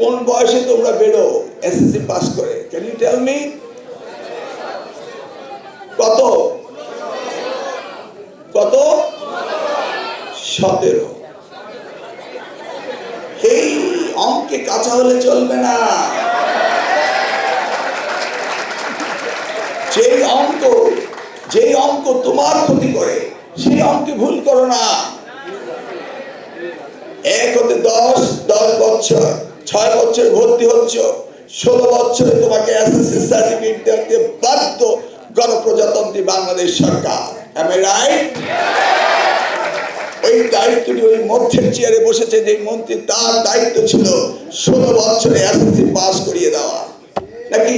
কোন বয়সে তোমরা বেরো এসএসসি পাস করে? Can you tell me? কত কত? 17। এই অঙ্কে কাঁচা হলে চলবে না। যেই অঙ্ক তোমার ক্ষতি করে সেই অঙ্কে ভুল করো না। 1 হতে 10, 10 বছর, 6 বছর ভর্তি হচ্ছ, 16 বছরে তোমাকে এসএসসি সার্টিফিকেট দিতে বাধ্য গণপ্রজাতন্ত্রী বাংলাদেশ সরকার। Am I right? ওই দায়িত্বটি ওই মধ্যের চেয়ারে বসেছে যে মন্ত্রী, তার দায়িত্ব ছিল 16 বছরে এসএসসি পাস করিয়ে দেওয়া, নাকি?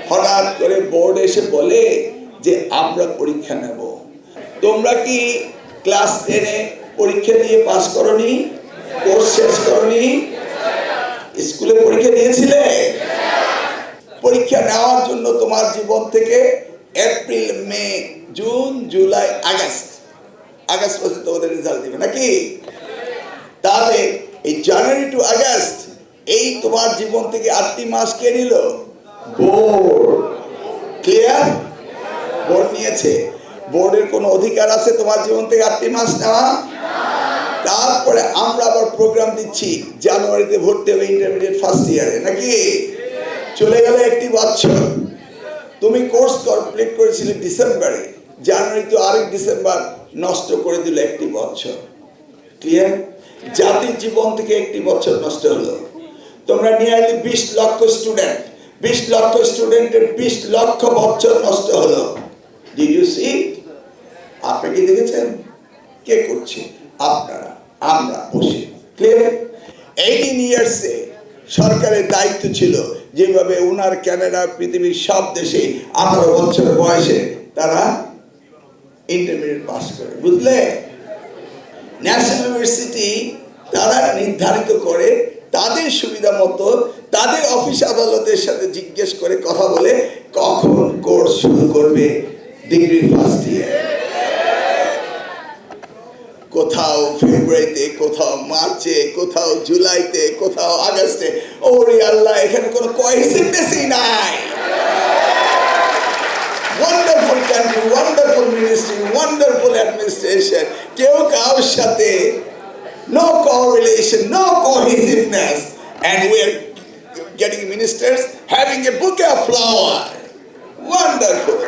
হঠাৎ করে বোর্ড এসে বলে যে আমরা পরীক্ষা নেব। তোমরা কি ক্লাস 10-এ পরীক্ষা দিয়ে পাস করনি? কোর্স শেষ করনি? স্কুলে পরীক্ষা দিয়েছিলে? পরীক্ষা নেওয়ার জন্য তোমার জীবন থেকে এপ্রিল, মে, জুন, জুলাই, আগস্ট পর্যন্ত তোমাদের রেজাল্ট দিবে, নাকি? তাহলে এই জানুয়ারি টু আগস্ট এই তোমার জীবন থেকে 8টি মাস কে নিল? বোর্ড। ক্লিয়ার? বোর্ড নিয়েছে। বোর্ডের কোনো অধিকার আছে তোমার জীবন থেকে 8টি মাস নেওয়া? তারপরে আমরা আবার প্রোগ্রাম দিচ্ছি, জানুয়ারিতে ভর্তি হবে ইন্টারমিডিয়েট ফার্স্ট ইয়ারে, নাকি? চলে গেল 1টি বছর। তুমি কোর্স কমপ্লিট করেছিলে ডিসেম্বরে, জানুয়ারিতে আরেক ডিসেম্বর নষ্ট করে দিল 1টি বছর। ক্লিয়ার? জাতির জীবন থেকে 1টি বছর নষ্ট হলো। তোমরা নিয়ারলি 20 লক্ষ স্টুডেন্ট, 20 লক্ষ স্টুডেন্টের 20 লক্ষ বছর নষ্ট হলো। Did you see? আপনি কি দেখেছেন? কে করছে? আপনারা, আমরা বসে। ক্লিয়ার? 18 ইয়ার্সে সরকারের দায়িত্ব ছিল যেভাবে উনার কানাডা পৃথিবীর সব দেশে 18 বছর বয়সে তারা ইন্টারমিডিয়েট পাস করে, বুঝলে? ন্যাশনাল ইউনিভার্সিটি তারা নির্ধারিত করে তাদের সুবিধা মতো তাদের অফিস আদালতের সাথে জিজ্ঞেস করে কথা বলে কখন কোর্স শুরু করবে ডিগ্রি ফার্স্ট ইয়ার। কোথাও ফেব্রুয়ারিতে, কোথাও মার্চে, কোথাও জুলাইতে, কোথাও আগস্টে। ওরে আল্লাহ, এখানে কোনো কোহেসিভনেসই নাই। Wonderful country, wonderful ministry, wonderful administration. কেউ কারোর সাথে no correlation, no cohesiveness, and we are getting ministers having a bouquet of flower. Wonderful.